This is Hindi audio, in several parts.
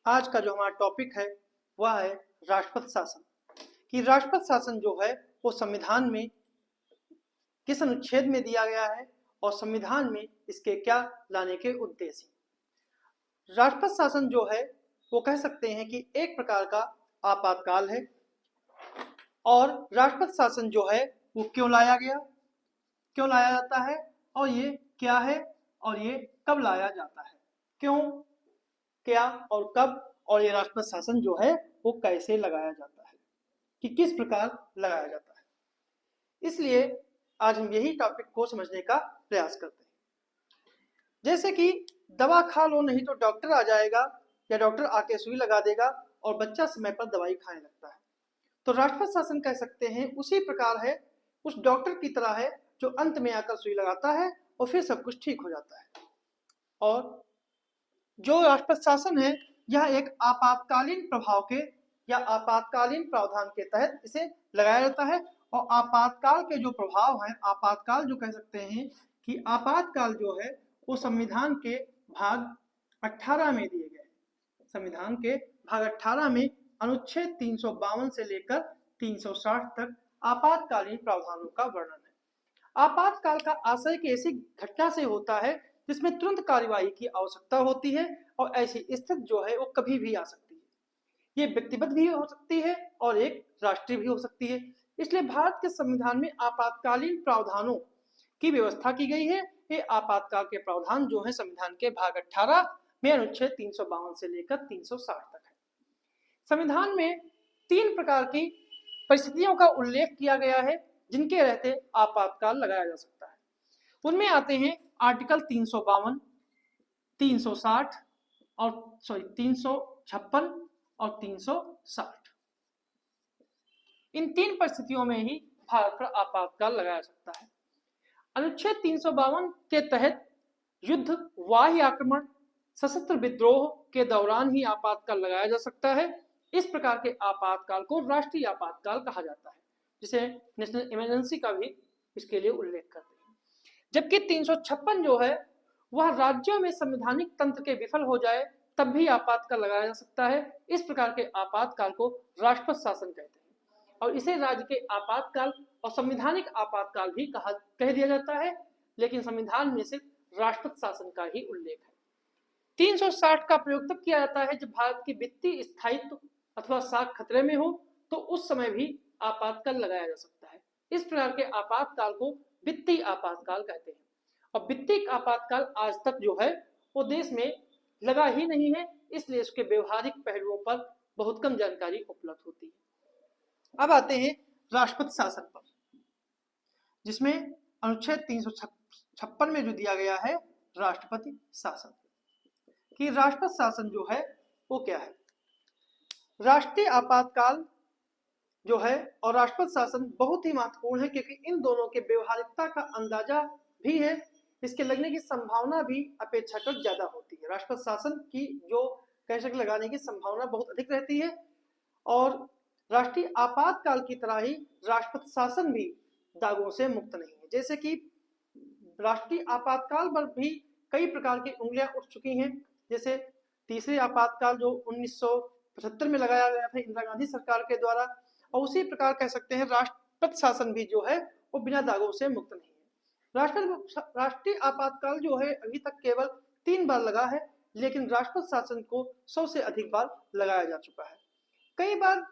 आज का जो हमारा टॉपिक है वह है राष्ट्रपति शासन। कि राष्ट्रपति शासन जो है वो संविधान में किस अनुच्छेद में दिया गया है और संविधान में इसके क्या लाने के उद्देश्य हैं। राष्ट्रपति शासन जो है वो कह सकते हैं कि एक प्रकार का आपातकाल है। और राष्ट्रपति शासन जो है वो क्यों लाया गया, क्यों लाया जाता है और ये क्या है और ये कब लाया जाता है, क्यों, क्या और कब, और ये राष्ट्रपति शासन जो है वो कैसे लगाया जाता है, कि किस प्रकार लगाया जाता है। इसलिए आज हम यही टॉपिक को समझने का प्रयास करते हैं। जैसे कि दवा खा लो नहीं तो डॉक्टर आ जाएगा, या डॉक्टर आके सुई लगा देगा और बच्चा समय पर दवाई खाने लगता है, तो राष्ट्रपति शासन कह सकते हैं उसी प्रकार है, उस डॉक्टर की तरह है जो अंत में आकर सुई लगाता है और फिर सब कुछ ठीक हो जाता है। और जो राष्ट्रपति शासन है यह एक आपातकालीन प्रभाव के या आपातकालीन प्रावधान के तहत इसे लगाया जाता है। और आपातकाल के जो प्रभाव हैं, आपातकाल जो कह सकते हैं कि आपातकाल जो है वो संविधान के भाग 18 में दिए गए हैं। संविधान के भाग 18 में अनुच्छेद 352 से लेकर 360 तक आपातकालीन प्रावधानों का वर्णन है। आपातकाल का आशय की ऐसी घटना से होता है जिसमें तुरंत कार्यवाही की आवश्यकता होती है, और ऐसी स्थिति जो है वो कभी भी आ सकती है। ये व्यक्तिगत भी हो सकती है और एक राष्ट्रीय भी हो सकती है। इसलिए भारत के संविधान में आपातकालीन प्रावधानों की व्यवस्था की गई है। ये आपातकाल के प्रावधान जो है संविधान के भाग 18 में अनुच्छेद 352 से लेकर 360 तक है। संविधान में 3 प्रकार की परिस्थितियों का उल्लेख किया गया है जिनके रहते आपातकाल लगाया जा सकता है। उनमें आते हैं आर्टिकल 352, 360 और 356 और 360। इन 3 परिस्थितियों में ही भारत पर आपातकाल लगाया सकता है। अनुच्छेद 352 के तहत युद्ध, बाह्य आक्रमण, सशस्त्र विद्रोह के दौरान ही आपातकाल लगाया जा सकता है। इस प्रकार के आपातकाल को राष्ट्रीय आपातकाल कहा जाता है, जिसे नेशनल इमरजेंसी का भी इसके लिए उल्लेख करते हैं। जबकि 356 जो है वह राज्यों में संवैधानिक तंत्र के विफल हो जाए तब भी आपातकाल लगाया जा सकता है। इस प्रकार के आपातकाल को राष्ट्रपति शासन कहते हैं और इसे राज्य के आपातकाल और संवैधानिक आपातकाल भी कह दिया जाता है, लेकिन संविधान में सिर्फ राष्ट्रपति शासन का ही उल्लेख है। 360 का प्रयोग तब किया जाता है जब भारत की वित्तीय स्थायित्व अथवा साख खतरे में हो, तो उस समय भी आपातकाल लगाया जा सकता है। इस प्रकार के आपातकाल को वित्तीय आपातकाल कहते हैं। और वित्तीय आपातकाल आज तक जो है वो देश में लगा ही नहीं है, इसलिए इसके व्यवहारिक पहलुओं पर बहुत कम जानकारी उपलब्ध होती है। अब आते हैं राष्ट्रपति शासन पर, जिसमें अनुच्छेद 356 में जो दिया गया है राष्ट्रपति शासन, कि राष्ट्रपति शासन जो है वो क्या है। राष्ट्रीय आपातकाल जो है और राष्ट्रपति शासन बहुत ही महत्वपूर्ण है, क्योंकि इन दोनों के व्यवहारिकता का अंदाजा भी है, इसके लगने की संभावना भी अपेक्षाकृत ज्यादा होती है। राष्ट्रपति शासन की जो कह सकते लगाने की संभावना बहुत अधिक रहती है, और राष्ट्रीय आपातकाल की तरह ही राष्ट्रपति शासन भी दागों से मुक्त नहीं है। जैसे कि राष्ट्रीय आपातकाल पर भी कई प्रकार की उंगलियां उठ चुकी हैं, जैसे तीसरे आपातकाल जो 1975 में लगाया गया था इंदिरा गांधी सरकार के द्वारा, और उसी प्रकार कह सकते हैं राष्ट्रपति शासन भी जो है वो बिना दागों से मुक्त नहीं है। राष्ट्रीय आपातकाल जो है अभी तक केवल 3 बार लगा है, लेकिन राष्ट्रपति शासन को 100 से अधिक बार लगाया जा चुका है। कई बार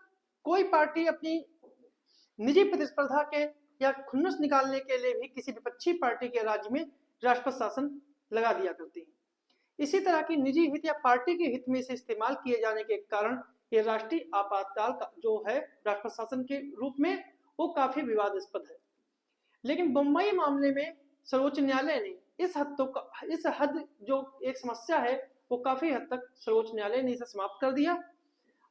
कोई पार्टी अपनी निजी प्रतिस्पर्धा के या खुन्नस निकालने के लिए भी किसी विपक्षी पार्टी के राज्य में राष्ट्रपति शासन लगा दिया करती है। इसी तरह की निजी हित या पार्टी के हित में इसे इस्तेमाल किए जाने के कारण ये राष्ट्रीय आपातकाल का जो है राष्ट्रपति शासन के रूप में वो काफी विवादास्पद है। लेकिन बम्बई मामले में सर्वोच्च न्यायालय ने इस हद जो एक समस्या है वो काफी हद तक सर्वोच्च न्यायालय ने इसे समाप्त कर दिया।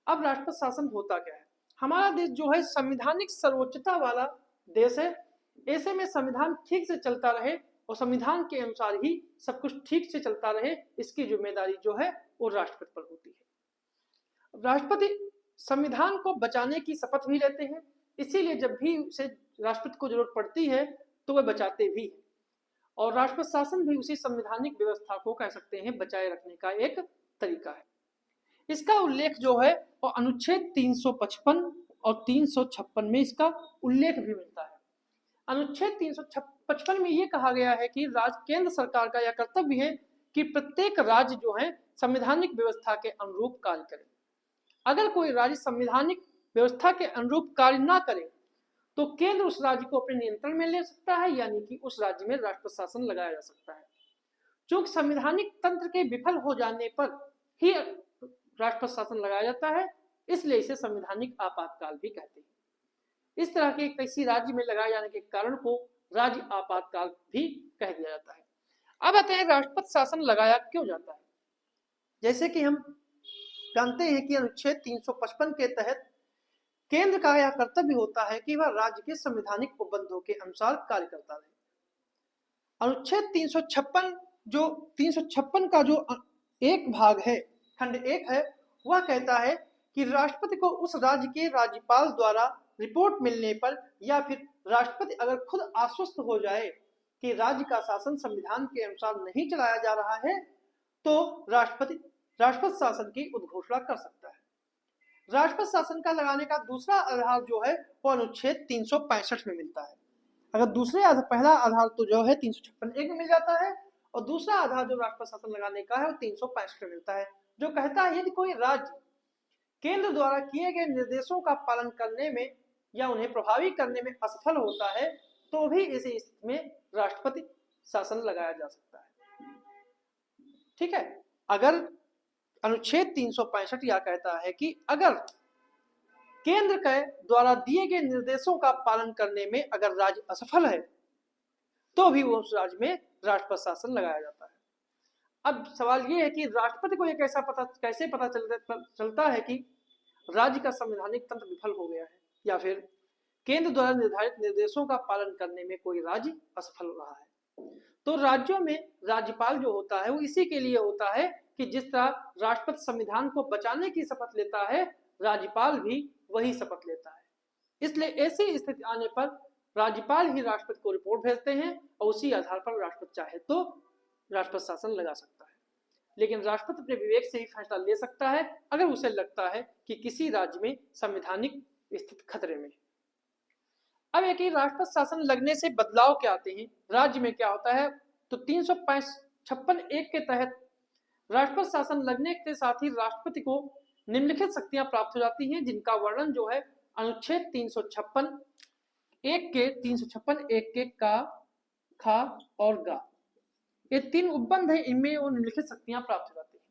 अब राष्ट्रपति शासन होता क्या है। हमारा देश जो है संवैधानिक सर्वोच्चता वाला देश है। ऐसे में संविधान ठीक से चलता रहे और संविधान के अनुसार ही सब कुछ ठीक से चलता रहे, इसकी जिम्मेदारी जो है वो राष्ट्रपति पर होती है। राष्ट्रपति संविधान को बचाने की शपथ भी लेते हैं, इसीलिए जब भी उसे राष्ट्रपति को जरूरत पड़ती है तो वह बचाते भी हैं। और राष्ट्रपति शासन भी उसी संवैधानिक व्यवस्था को कह सकते हैं बचाए रखने का एक तरीका है। इसका उल्लेख जो है वो अनुच्छेद 355 और 356 में इसका उल्लेख भी मिलता है। अनुच्छेद 355 में ये कहा गया है कि केंद्र सरकार का यह कर्तव्य है कि प्रत्येक राज्य जो है संवैधानिक व्यवस्था के अनुरूप कार्य करे। अगर कोई राज्य संवैधानिक व्यवस्था के अनुरूप कार्य ना करे तो केंद्र उस राज्य को अपने नियंत्रण में ले सकता है, यानी कि उस राज्य में राष्ट्रपति शासन लगाया जा सकता है। चूंकि संवैधानिक तंत्र के विफल हो जाने पर ही राष्ट्रपति शासन लगाया जाता है, इसलिए इसे संवैधानिक आपातकाल भी कहते हैं। इस तरह के किसी राज्य में लगाए जाने के कारण को राज्य आपातकाल भी कह दिया जाता है। अब आते हैं राष्ट्रपति शासन लगाया क्यों जाता है। जैसे कि हम जानते हैं कि अनुच्छेद 355 के तहत केंद्र का यह कर्तव्य होता है कि वह राज्य के संवैधानिक उपबंधों के अनुसार कार्य करता रहे। अनुच्छेद 356 का जो एक भाग है, खंड 1 है, वह कहता है कि राष्ट्रपति को उस राज्य के राज्यपाल द्वारा रिपोर्ट मिलने पर या फिर राष्ट्रपति अगर खुद आश्वस्त हो जाए कि राज्य का शासन संविधान के अनुसार नहीं चलाया जा रहा है तो राष्ट्रपति शासन की उद्घोषणा कर सकता है। राष्ट्रपति शासन का लगाने का दूसरा आधार जो है वो अनुच्छेद 365 में मिलता है। अगर दूसरे आधार, पहला आधार तो जो है 356 में मिल जाता है और दूसरा आधार जो राष्ट्रपति शासन लगाने का है वो 365 में मिलता है, जो कहता है यदि कोई राज्य केंद्र द्वारा किए गए निर्देशों का पालन करने में या उन्हें प्रभावी करने में असफल होता है तो भी इस स्थिति में राष्ट्रपति शासन लगाया जा सकता है। ठीक है, अगर अनुच्छेद 365 यह कहता है कि अगर केंद्र के द्वारा दिए गए निर्देशों का पालन करने में अगर राज्य असफल है तो भी वो उस राज्य में राष्ट्रपति शासन लगाया जाता है। अब सवाल ये है कि राष्ट्रपति को ये कैसे पता चलता है कि राज्य का संवैधानिक तंत्र विफल हो गया है या फिर केंद्र द्वारा निर्धारित निर्देशों का पालन करने में कोई राज्य असफल रहा है। तो राज्यों में राज्यपाल जो होता है वो इसी के लिए होता है कि जिस तरह राष्ट्रपति संविधान को बचाने की शपथ लेता है, राज्यपाल भी वही शपथ लेता है। इसलिए ऐसी स्थिति आने पर राज्यपाल ही राष्ट्रपति को रिपोर्ट भेजते हैं और उसी आधार पर राष्ट्रपति चाहे तो राष्ट्रपति शासन लगा सकता है। लेकिन राष्ट्रपति अपने विवेक से ही फैसला ले सकता है अगर उसे लगता है कि किसी राज्य में संवैधानिक स्थिति खतरे में। अब एक ही राष्ट्रपति शासन लगने से बदलाव क्या आते हैं, राज्य में क्या होता है, तो 356(1) के तहत राष्ट्रपति शासन लगने के साथ ही राष्ट्रपति को निम्नलिखित शक्तियां प्राप्त हो जाती हैं, जिनका वर्णन जो है अनुच्छेद 356(1) के का, खा और गा, ये 3 उपबंध है, इनमें वो निम्नलिखित शक्तियां प्राप्त हो जाती हैं।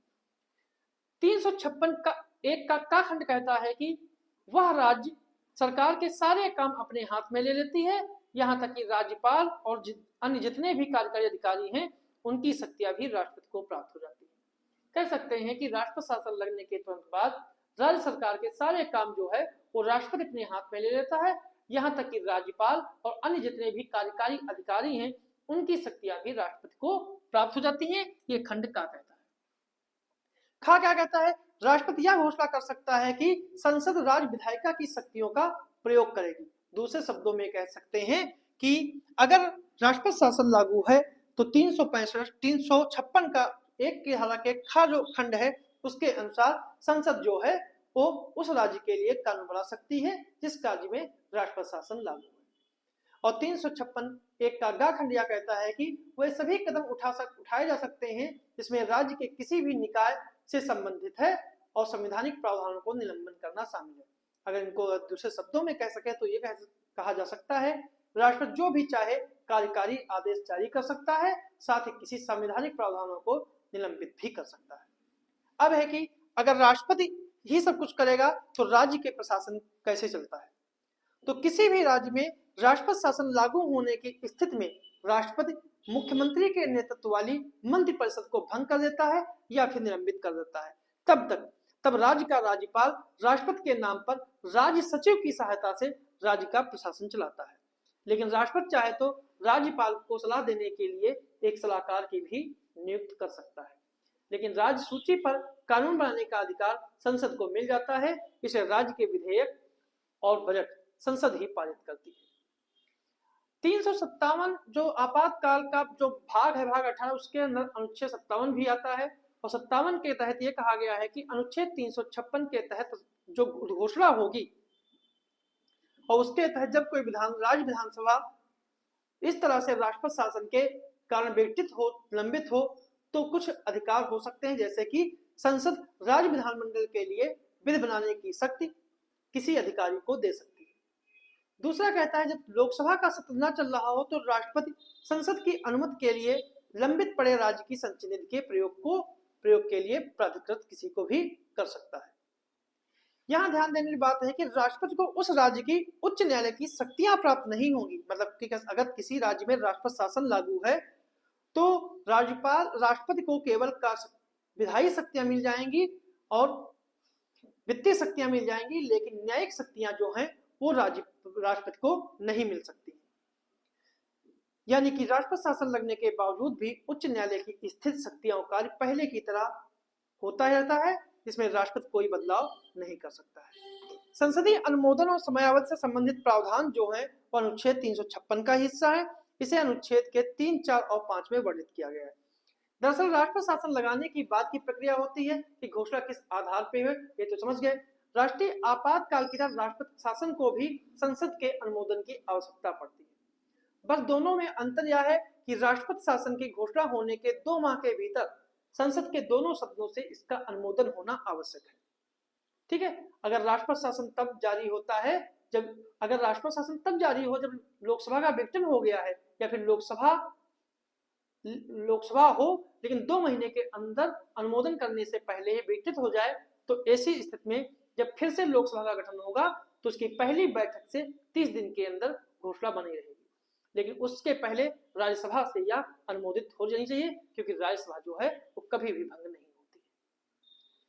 356(1) का खंड कहता है कि वह राज्य सरकार के सारे काम अपने हाथ में ले लेती है, यहाँ तक कि राज्यपाल और अन्य जितने भी कार्यकारी अधिकारी हैं उनकी शक्तियां भी राष्ट्रपति को प्राप्त हो जाती है। कह सकते हैं कि राष्ट्रपति शासन लगने के तुरंत बाद राज्य सरकार के सारे काम जो है वो राष्ट्रपति अपने हाथ में ले लेता है, यहाँ तक कि राज्यपाल और अन्य जितने भी कार्यकारी अधिकारी हैं उनकी शक्तियां भी राष्ट्रपति को प्राप्त हो जाती हैं। ये खंड का कहता है। खा क्या कहता है, राष्ट्रपति यह घोषणा कर सकता है कि संसद राज्य विधायिका की शक्तियों का प्रयोग करेगी। दूसरे शब्दों में कह सकते हैं कि अगर राष्ट्रपति शासन लागू है तो 356 का 1 की धारा के खा जो खंड है उसके अनुसार संसद जो है वो उस राज्य के लिए कानून बना सकती है जिस राज्य में राष्ट्रपति शासन लागू है। और 356(1) का गा खंड यह कहता है कि वे सभी कदम उठाए जा सकते हैं जिसमें राज्य के किसी भी निकाय से संबंधित है और संवैधानिक प्रावधानों को निलंबन करना शामिल है। अगर इनको दूसरे शब्दों में कह सके तो ये कहा जा सकता है राष्ट्रपति जो भी चाहे कार्यकारी आदेश जारी कर सकता है, साथ ही किसी संवैधानिक प्रावधानों को निलंबित भी कर सकता है। अब है कि अगर राष्ट्रपति ही सब कुछ करेगा तो राज्य के प्रशासन कैसे चलता है, तो किसी भी राज्य में राष्ट्रपति शासन लागू होने की स्थिति में राष्ट्रपति मुख्यमंत्री के नेतृत्व वाली मंत्रिपरिषद को भंग कर देता है या फिर निलंबित कर देता है। तब राज्य का राज्यपाल राष्ट्रपति के नाम पर राज्य सचिव की सहायता से राज्य का प्रशासन चलाता है। लेकिन राष्ट्रपति चाहे तो राज्यपाल को सलाह देने के लिए एक सलाहकार की भी नियुक्त कर सकता है, लेकिन राज्य सूची पर कानून बनाने का अधिकार संसद को मिल जाता है। इसे राज्य के विधेयक और बजट संसद ही पारित करती है। 357 जो आपातकाल का जो भाग है, भाग 18, उसके अंदर अनुच्छेद 57 भी आता है और 57 के तहत ये कहा गया है कि अनुच्छेद 356 के तहत जो घोषणा होगी और उसके तहत जब कोई राज्य विधानसभा इस तरह से राष्ट्रपति शासन के कारण विघटित हो, लंबित हो, तो कुछ अधिकार हो सकते हैं, जैसे कि संसद राज्य विधानमंडल के लिए बिल बनाने की शक्ति किसी अधिकारी को दे सकती है। दूसरा कहता है जब लोकसभा का सत्र न चल रहा हो तो राष्ट्रपति संसद की अनुमति के लिए लंबित पड़े राज्य की संचय निधि के प्रयोग के लिए प्राधिकृत किसी को भी कर सकता है। यहां ध्यान देने की बात है कि राष्ट्रपति को उस राज्य की उच्च न्यायालय की शक्तियां प्राप्त नहीं होंगी। मतलब कि अगर किसी राज्य में राष्ट्रपति शासन लागू है तो राष्ट्रपति को केवल विधायी शक्तियां मिल जाएंगी और वित्तीय शक्तियां मिल जाएंगी, लेकिन न्यायिक शक्तियां जो हैं वो राष्ट्रपति को नहीं मिल सकती। यानी कि राष्ट्रपति शासन लगने के बावजूद भी उच्च न्यायालय की स्थित शक्तियां और कार्य पहले की तरह होता रहता है, इसमें राष्ट्रपति कोई बदलाव नहीं कर सकता है। संसदीय अनुमोदन और समयावधि से संबंधित प्रावधान जो है वो अनुच्छेद 356 का हिस्सा है। इसे अनुच्छेद के 3, 4 और 5 में वर्णित किया गया है। दरअसल राष्ट्रपति शासन लगाने की बाद की प्रक्रिया होती है कि घोषणा किस आधार पर है, ये तो समझ गए। राष्ट्रीय आपातकाल की तरह राष्ट्रपति शासन को भी संसद के अनुमोदन की आवश्यकता पड़ती है। बस दोनों में अंतर यह है कि राष्ट्रपति शासन की घोषणा होने के 2 माह के भीतर संसद के दोनों सदनों से इसका अनुमोदन होना आवश्यक है। ठीक है, अगर राष्ट्रपति शासन तब जारी होता है अगर राष्ट्रपति शासन तब जारी हो जब लोकसभा का विघटन हो गया है, या फिर लोकसभा हो लेकिन 2 महीने के अंदर अनुमोदन करने से पहले विघटित हो जाए, तो ऐसी स्थिति में जब फिर से लोकसभा का गठन होगा तो उसकी पहली बैठक से 30 दिन के अंदर घोषणा बनी रहेगी, लेकिन उसके पहले राज्यसभा से यह अनुमोदित हो जानी चाहिए, क्योंकि राज्यसभा जो है वो कभी भी भंग नहीं होती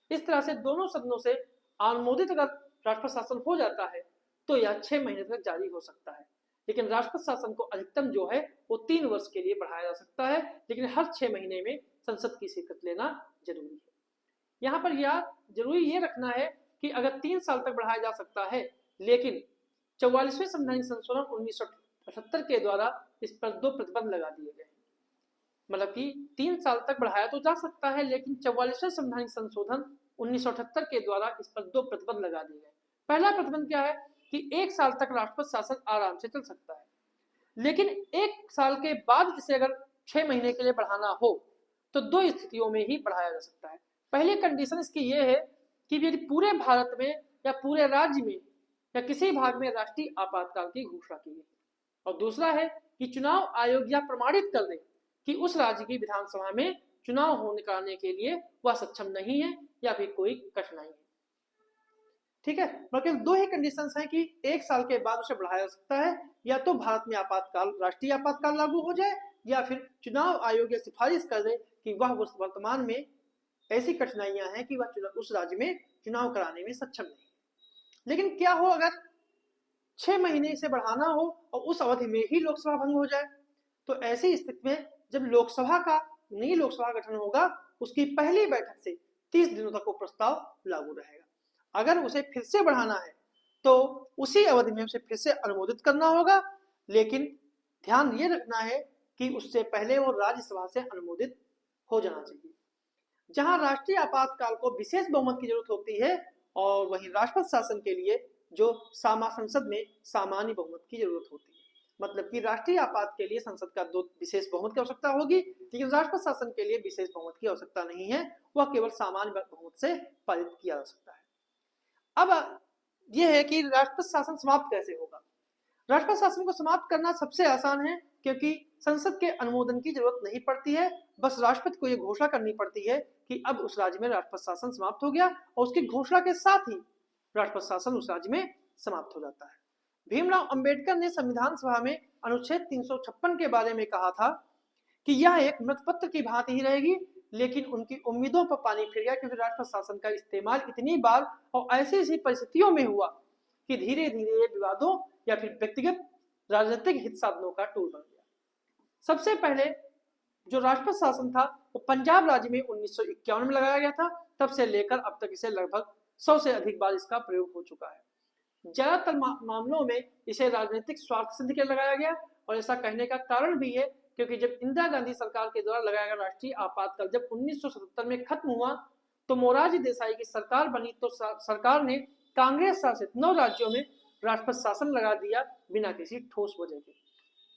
है। इस तरह से दोनों सदनों से अनुमोदित अगर राष्ट्रपति शासन हो जाता है तो यह 6 महीने तक जारी हो सकता है, लेकिन राष्ट्रपति शासन को अधिकतम जो है वो 3 वर्ष के लिए बढ़ाया जा सकता है, लेकिन हर 6 महीने में संसद की स्वीकृति लेना जरूरी है। यहाँ पर जरूरी ये रखना है कि अगर 3 साल तक बढ़ाया जा सकता है, लेकिन 44वें संवैधानिक संशोधन 1978 के द्वारा इस पर 2 प्रतिबंध लगा दिए गए। मतलब कि 3 साल तक बढ़ाया तो जा सकता है, लेकिन 44वें संवैधानिक संशोधन 1978 के द्वारा इस पर 2 प्रतिबंध लगा दिए गए। पहला प्रतिबंध क्या है कि 1 साल तक राष्ट्रपति शासन आराम से चल सकता है, लेकिन 1 साल के बाद इसे अगर 6 महीने के लिए बढ़ाना हो तो 2 स्थितियों में ही बढ़ाया जा सकता है। पहली कंडीशन इसकी ये है कि यदि पूरे भारत में या पूरे राज्य में या किसी भाग में राष्ट्रीय आपातकाल की घोषणा की गई, और दूसरा है कि चुनाव आयोग यह प्रमाणित कर दे कि उस राज्य की विधानसभा में चुनाव होने कराने के लिए वह सक्षम नहीं है या फिर कोई कठिनाई है। ठीक है, मतलब 2 ही कंडीशंस हैं कि 1 साल के बाद उसे बढ़ाया जा सकता है, या तो भारत में राष्ट्रीय आपातकाल लागू हो जाए, या फिर चुनाव आयोग सिफारिश कर दे कि वह वर्तमान में ऐसी कठिनाइयां हैं कि वह उस राज्य में चुनाव कराने में सक्षम नहीं। लेकिन क्या हो अगर 6 महीने से बढ़ाना हो और उस अवधि में ही लोकसभा भंग हो जाए, तो ऐसी स्थिति में जब नई लोकसभा गठन होगा उसकी पहली बैठक से 30 दिनों तक वो प्रस्ताव लागू रहेगा। अगर उसे फिर से बढ़ाना है तो उसी अवधि में उसे फिर से अनुमोदित करना होगा, लेकिन ध्यान ये रखना है कि उससे पहले वो राज्यसभा से अनुमोदित हो जाना चाहिए। जहां राष्ट्रीय आपातकाल को विशेष बहुमत की जरूरत होती है, और वहीं राष्ट्रपति शासन के लिए जो संसद में सामान्य बहुमत की जरूरत होती है। मतलब कि राष्ट्रीय आपात के लिए संसद का 2 विशेष बहुमत की आवश्यकता होगी, लेकिन राष्ट्रपति शासन के लिए विशेष बहुमत की आवश्यकता नहीं है, वह केवल सामान्य बहुमत से पारित किया जा सकता है। अब यह है कि राष्ट्रपति शासन समाप्त कैसे होगा। राष्ट्रपति शासन को समाप्त करना सबसे आसान है, क्योंकि संसद के अनुमोदन की जरूरत नहीं पड़ती है। बस राष्ट्रपति को यह घोषणा करनी पड़ती है कि अब उस राज्य में राष्ट्रपति शासन समाप्त हो गया, और उसकी घोषणा के साथ ही राष्ट्रपति शासन उस राज्य में समाप्त हो जाता है। भीमराव अंबेडकर ने संविधान सभा में अनुच्छेद 356 के बारे में कहा था कि यह एक मृतपत्र की भांति ही रहेगी, लेकिन उनकी उम्मीदों पर पानी फिर गया, क्योंकि राष्ट्रपति शासन का इस्तेमाल इतनी बार और ऐसी परिस्थितियों में हुआ कि धीरे धीरे ये विवादों या फिर व्यक्तिगत राजनीतिक हित साधनों का टूल बन गया। सबसे पहले जो राष्ट्रपति शासन था वो पंजाब राज्य में 1951 में लगाया गया था। तब से लेकर अब तक इसे लगभग 100 से अधिक बार इसका प्रयोग हो चुका है। ज्यादातर मामलों में इसे राजनीतिक स्वार्थ सिद्ध के लगाया गया, और ऐसा कहने का कारण भी है क्योंकि जब इंदिरा गांधी सरकार के द्वारा लगाया गया राष्ट्रीय आपातकाल जब 1977 में खत्म हुआ तो मोरारजी देसाई की सरकार बनी तो सरकार ने कांग्रेस शासित 9 राज्यों में राष्ट्रपति शासन लगा दिया बिना किसी ठोस वजह के।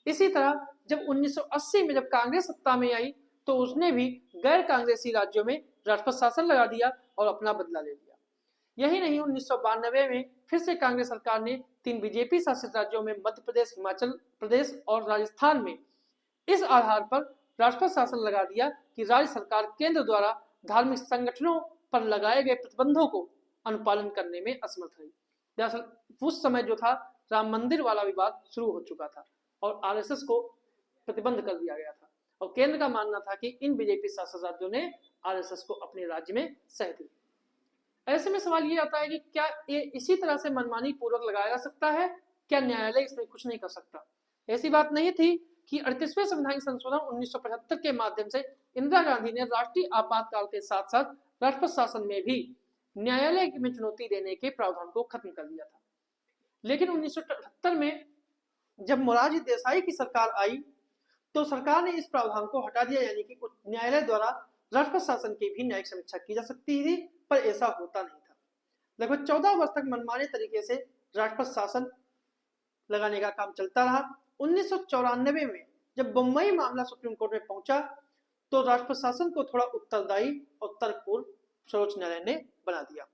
इसी तरह जब 1980 में जब कांग्रेस सत्ता में आई तो उसने भी गैर कांग्रेसी राज्यों में राष्ट्रपति शासन लगा दिया और अपना बदला ले लिया। यही नहीं, 1992 में फिर से कांग्रेस सरकार ने 3 बीजेपी शासित राज्यों में मध्य प्रदेश, हिमाचल प्रदेश और राजस्थान में इस आधार पर राष्ट्रपति शासन लगा दिया कि राज्य सरकार केंद्र द्वारा धार्मिक संगठनों पर लगाए गए प्रतिबंधों को अनुपालन करने में असमर्थ रही। दरअसल उस समय जो था राम मंदिर वाला विवाद शुरू हो चुका था और आरएसएस को प्रतिबंध कर दिया गया था और केंद्र का मानना था कि इन बीजेपी शासित राज्यों ने आरएसएस को अपने राज्य में सह दी। ऐसे में सवाल ये आता है कि क्या ये इसी तरह से मनमानी पूर्वक लगाया जा सकता है? क्या न्यायालय इसमें कुछ नहीं कर सकता? ऐसी बात नहीं थी कि 38वें संवैधानिक संशोधन 1975 के माध्यम से इंदिरा गांधी ने राष्ट्रीय आपातकाल के साथ साथ राष्ट्रपति शासन में भी न्यायालय में चुनौती देने के प्रावधान को खत्म कर दिया था। लेकिन 1978 में जब मोरारजी देसाई की सरकार आई तो सरकार ने इस प्रावधान को हटा दिया, यानी कि न्यायालय द्वारा राष्ट्रपति शासन की भी न्यायिक समीक्षा की जा सकती थी, पर ऐसा होता नहीं था। लगभग 14 वर्ष तक मनमाने तरीके से राष्ट्रपति शासन लगाने का काम चलता रहा। 1994 में जब बम्बई मामला सुप्रीम कोर्ट में पहुंचा तो राष्ट्रपति शासन को थोड़ा उत्तरदायी और तर्कपूर्ण सर्वोच्च न्यायालय ने बना दिया।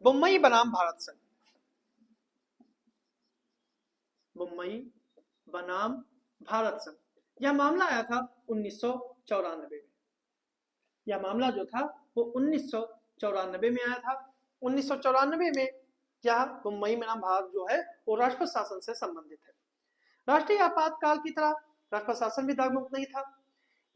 बम्बई बनाम भारत संघ, बम्बई बनाम भारत संघ, यह मामला आया था 1994 में। यह मामला जो था वो 1994 में आया था। 1994 में यह बम्बई बनाम भारत जो है वो राष्ट्रपति शासन से संबंधित है। राष्ट्रीय आपातकाल की तरह राष्ट्रपति शासन भी दागमुक्त नहीं था।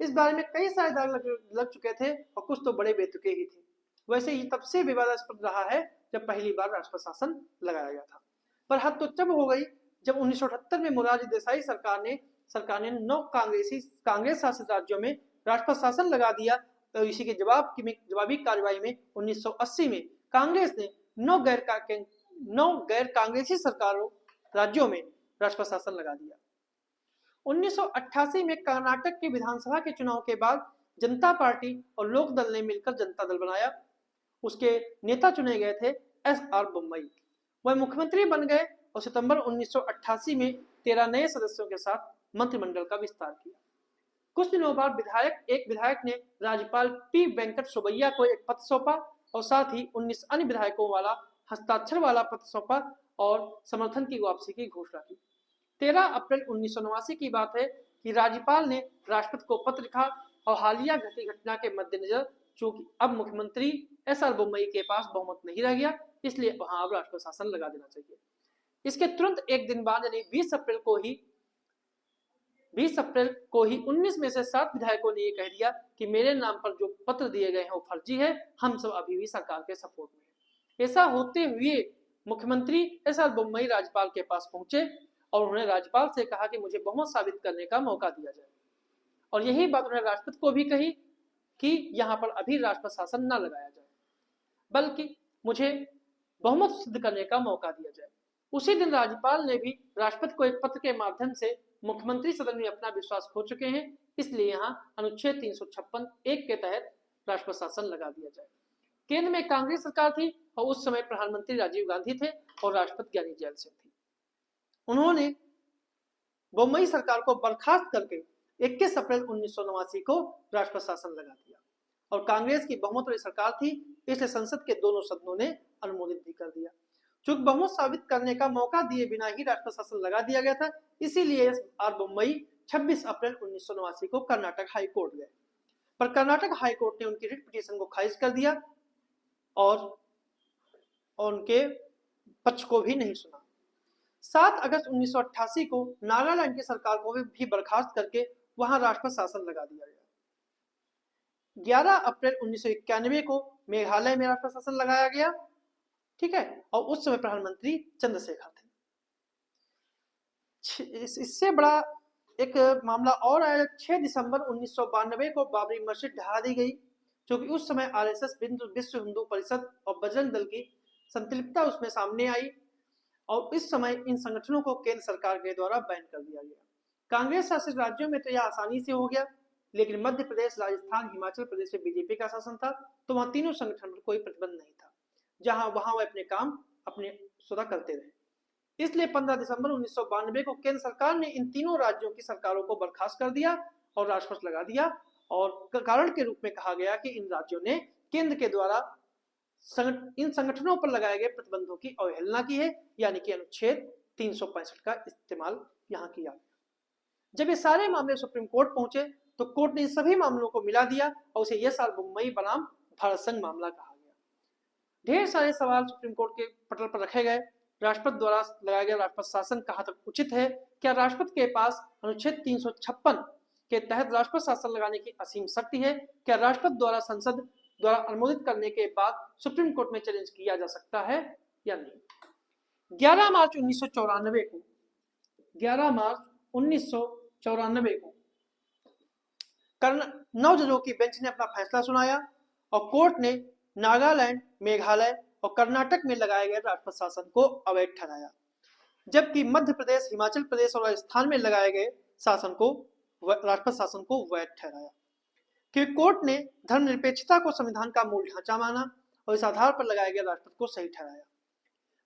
इस बारे में कई सारे दाग लग चुके थे और कुछ तो बड़े बेतुके ही थे। वैसे ही तब से विवादास्पद रहा है जब पहली बार राष्ट्रपति शासन लगाया गया था। पर हद तो तब हो गई जब 1978 में मोरारजी देसाई सरकार ने 9 कांग्रेस शासित राज्यों में राष्ट्रपति शासन लगा दिया। तो इसी के जवाबी कार्रवाई में 1980 में कांग्रेस ने 9 गैर कांग्रेसी सरकारों राज्यों में राष्ट्रपति शासन लगा दिया। 1988 में कर्नाटक के विधानसभा के चुनाव के बाद जनता पार्टी और लोक दल ने मिलकर जनता दल बनाया। उसके नेता चुने गए थे एस.आर. बोम्मई। वह मुख्यमंत्री बन गए और सितंबर 1988 में 13 नए सदस्यों के साथ मंत्रिमंडल का विस्तार किया। कुछ दिनों बाद एक विधायक ने राज्यपाल पी वेंकट सुब्बैया को एक पत्र सौंपा और साथ ही 19 अन्य विधायकों वाला हस्ताक्षर वाला पत्र सौंपा और समर्थन की वापसी की घोषणा की। 13 अप्रैल 1989 की बात है कि राज्यपाल ने राष्ट्रपति को पत्र लिखा और हालिया घटी घटना के मद्देनजर चूंकि अब मुख्यमंत्री एस.आर. बोम्मई के पास बहुमत नहीं रह गया, इसलिए वहां अब राष्ट्रपति शासन लगा देना चाहिए। इसके तुरंत एक दिन बाद यानी 20 अप्रैल को ही 19 में से 7 विधायकों ने ये कह दिया कि मेरे नाम पर जो पत्र दिए गए हैं वो फर्जी है, हम सब अभी भी सरकार के सपोर्ट में हैं। ऐसा होते हुए मुख्यमंत्री एस.आर. बोम्मई राज्यपाल के पास पहुंचे और उन्होंने राज्यपाल से कहा कि मुझे बहुमत साबित करने का मौका दिया जाए और यही बात उन्होंने राष्ट्रपति को भी कही कि यहाँ पर अभी राष्ट्रपति शासन न लगाया जाए बल्कि मुझे बहुमत सिद्ध करने का मौका दिया जाए। उसी दिन राज्यपाल ने भी राष्ट्रपति को एक पत्र के माध्यम से मुख्यमंत्री सदन में अपना विश्वास खो चुके हैं, इसलिए यहाँ अनुच्छेद 356(1) के तहत राष्ट्रपति शासन लगा दिया जाए। केंद्र में कांग्रेस सरकार थी और उस समय प्रधानमंत्री राजीव गांधी थे और राष्ट्रपति ज्ञानी जैल सिंह थी। उन्होंने बोम्मई सरकार को बर्खास्त करके 21 अप्रैल 1989 को राष्ट्रपति शासन लगा दिया और कांग्रेस की बहुमत वाली सरकार थी, इसलिए संसद के दोनों सदनों ने अनुमोदित भी कर दिया। चूंकि बहुमत साबित करने का मौका दिए बिना ही राष्ट्रपति शासन लगा दिया गया था, इसीलिए एस.आर. बोम्मई 26 अप्रैल 1989 को कर्नाटक हाई कोर्ट गए, पर कर्नाटक हाई कोर्ट ने उनकी रिट पिटीशन को खारिज कर दिया और उनके पक्ष को भी नहीं सुना। 7 अगस्त 1988 को नागालैंड की सरकार को भी बर्खास्त करके वहां राष्ट्रपति शासन लगा दिया गया। 11 अप्रैल 1991 को मेघालय में राष्ट्रपति शासन लगाया गया, ठीक है, और उस समय प्रधानमंत्री चंद्रशेखर थे। इससे बड़ा एक मामला और आया। 6 दिसंबर 1992 को बाबरी मस्जिद ढहा दी गई, क्योंकि उस समय आरएसएस, विश्व हिंदू परिषद और बजरंग दल की संतृप्तता उसमें सामने आई और इस समय इन संगठनों को केंद्र सरकार के द्वारा बैन कर दिया गया। कांग्रेस शासित राज्यों में तो यह आसानी से हो गया, लेकिन मध्य प्रदेश, राजस्थान, हिमाचल प्रदेश में बीजेपी का शासन था, तो वहां तीनों संगठन पर कोई प्रतिबंध नहीं था, जहां वहां वह अपने काम अपने स्वतः करते रहे। इसलिए 15 दिसंबर 1992 को केंद्र सरकार ने इन तीनों राज्यों की सरकारों को बर्खास्त कर दिया और राजपथ लगा दिया, और कारण के रूप में कहा गया कि इन राज्यों ने केंद्र के द्वारा इन संगठनों पर लगाए गए प्रतिबंधों की अवहेलना की है, यानी कि अनुच्छेद 365 का इस्तेमाल यहां किया गया। जब ये सारे मामले सुप्रीम कोर्ट पहुंचे तो कोर्ट ने इन सभी मामलों को मिला दिया और उसे यह सार्वभौमुई बनाम भारत संघ मामला कहा गया। ढेर सारे सवाल सुप्रीम कोर्ट के पटल पर रखे गए। राष्ट्रपति द्वारा लगाया गया राष्ट्रपति शासन कहाँ तक उचित है? क्या राष्ट्रपति के पास अनुच्छेद 356 के तहत राष्ट्रपति शासन लगाने की असीम शक्ति है? क्या राष्ट्रपति द्वारा संसद द्वारा अनुमोदित करने के बाद सुप्रीम कोर्ट में चैलेंज किया जा सकता है या नहीं? 11 मार्च 1994 को 9 जजों की बेंच ने अपना फैसला सुनाया और कोर्ट ने नागालैंड, मेघालय और कर्नाटक में लगाए गए राष्ट्रपति शासन को अवैध ठहराया, जबकि मध्य प्रदेश, हिमाचल प्रदेश और राजस्थान में लगाए गए राष्ट्रपति शासन को वैध ठहराया। क्योंकि कोर्ट ने धर्मनिरपेक्षता को संविधान का मूल ढांचा माना और इस आधार पर लगाए गए राष्ट्रपति को सही ठहराया।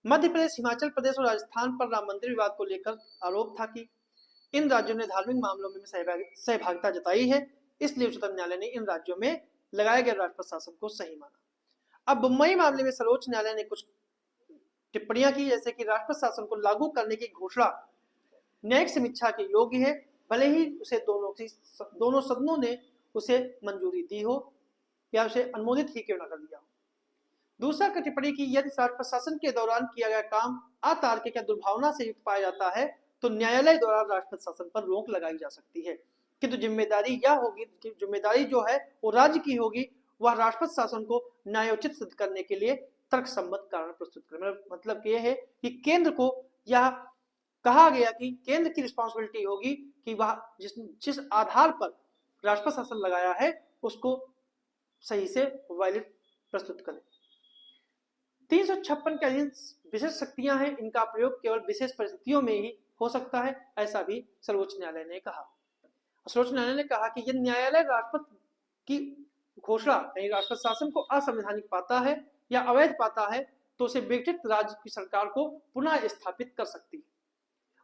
मध्य प्रदेश, हिमाचल प्रदेश और राजस्थान पर राम मंदिर विवाद को लेकर आरोप था कि इन राज्यों ने धार्मिक मामलों में सहभागिता जताई है, इसलिए उच्चतम न्यायालय ने इन राज्यों में लगाए गए राष्ट्रपति शासन को सही माना। अब बम्बई मामले में सर्वोच्च न्यायालय ने कुछ टिप्पणियां की, जैसे कि राष्ट्रपति शासन को लागू करने की घोषणा न्यायिक समीक्षा के योग्य है, भले ही उसे दोनों सदनों ने उसे मंजूरी दी हो या उसे अनुमोदित ही क्यों न कर दिया हो। दूसरा का टिप्पणी की, यदि राष्ट्रपति शासन के दौरान किया गया काम अतार्किक या दुर्भावना से युक्त पाया जाता है तो न्यायालय द्वारा राष्ट्रपति शासन पर रोक लगाई जा सकती है, किंतु जिम्मेदारी यह होगी कि जिम्मेदारी जो है वो राज्य की होगी, वह राष्ट्रपति शासन को न्यायोचित सिद्ध करने के लिए तर्कसम्मत कारण प्रस्तुत करें। मतलब यह है कि केंद्र को यह कहा गया कि केंद्र की रिस्पॉन्सिबिलिटी होगी कि वह जिस आधार पर राष्ट्रपति शासन लगाया है उसको सही से वैलिड प्रस्तुत करें। 356 के अधीन विशेष शक्तियां हैं, इनका प्रयोग केवल विशेष परिस्थितियों में ही हो सकता है, ऐसा भी सर्वोच्च न्यायालय ने कहा। सर्वोच्च न्यायालय ने कहा कि यदि न्यायालय राष्ट्रपति की घोषणा यानी राष्ट्रपति शासन को असंवैधानिक पाता है या अवैध पाता है तो उसे विघटित राज्य की सरकार को पुनः स्थापित कर सकती है,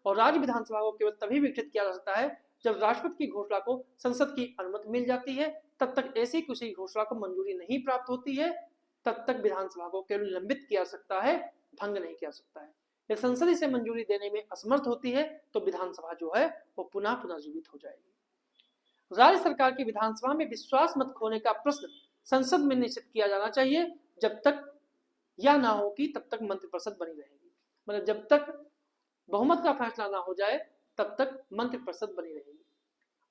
और राज्य विधानसभा को केवल तभी विघटित किया जा सकता है जब राष्ट्रपति की घोषणा को संसद की अनुमति मिल जाती है। तब तक ऐसी किसी घोषणा को मंजूरी नहीं प्राप्त होती है, तब तक विधानसभा को केवल निलंबित किया जा सकता है, भंग नहीं किया सकता है। यदि संसद इसे मंजूरी देने में असमर्थ होती है तो विधानसभा जो है वो पुनः जीवित हो जाएगी। राज्य सरकार की विधानसभा में विश्वास मत खोने का प्रश्न संसद में निश्चित किया जाना चाहिए, जब तक यह ना हो कि तब तक मंत्रिपरिषद बनी रहेगी। मतलब जब तक बहुमत का फैसला ना हो जाए तब तक मंत्रिपरिषद बनी रहेगी,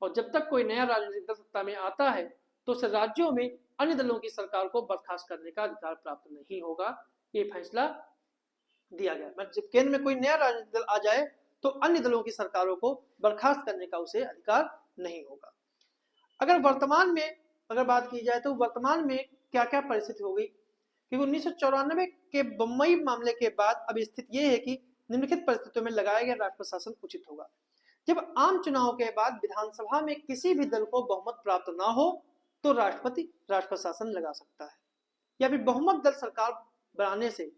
और जब तक कोई नया राजनीतिक दल सत्ता में आता है तो उसे राज्यों में अन्य दलों की सरकार को बर्खास्त करने का अधिकार प्राप्त नहीं होगा। ये फैसला दिया गया। मतलब जब केंद्र में कोई नया राजनीतिक दल आ जाए तो अन्य दलों की सरकारों को बर्खास्त करने का उसे अधिकार नहीं होगा। अगर वर्तमान में बात की जाए तो वर्तमान में क्या क्या परिस्थिति होगी, क्योंकि 1994 के बम्बई मामले के बाद अब स्थिति ये है कि निम्नलिखित परिस्थितियों में लगाया गया राष्ट्रपति शासन उचित होगा। जब आम चुनाव के बाद विधानसभा में किसी भी दल को बहुमत प्राप्त ना हो तो राष्ट्रपति शासन लगा सकता है, या फिर बहुमत दल सरकार बनाने से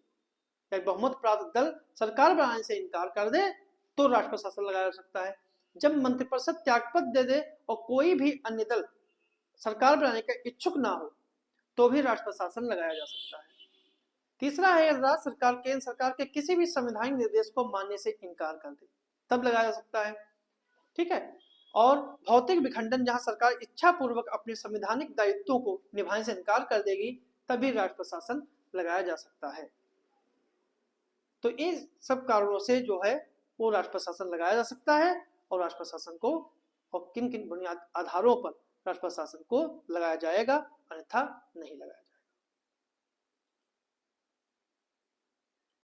या बहुमत प्राप्त दल सरकार बनाने से इनकार कर दे तो राष्ट्रपति शासन लगाया जा सकता है। जब मंत्रिपरिषद त्यागपत्र दे दे और कोई भी अन्य दल सरकार बनाने का इच्छुक ना हो तो भी राष्ट्रपति शासन लगाया जा सकता है। तीसरा है, राज्य सरकार केंद्र सरकार के किसी भी संवैधानिक निर्देश को मानने से इनकार कर दे तब लगाया जा सकता है। ठीक है। और भौतिक विखंडन, जहां सरकार इच्छा पूर्वक अपने संवैधानिक दायित्वों को निभाने से इनकार कर देगी तभी राष्ट्रपति शासन लगाया जा सकता है। तो इन सब कारणों से जो है वो राष्ट्रपति शासन लगाया जा सकता है, और राष्ट्रपति शासन को और किन किन बुनियादी आधारों पर राष्ट्रपति शासन को लगाया जाएगा, अन्यथा नहीं लगाया जाएगा।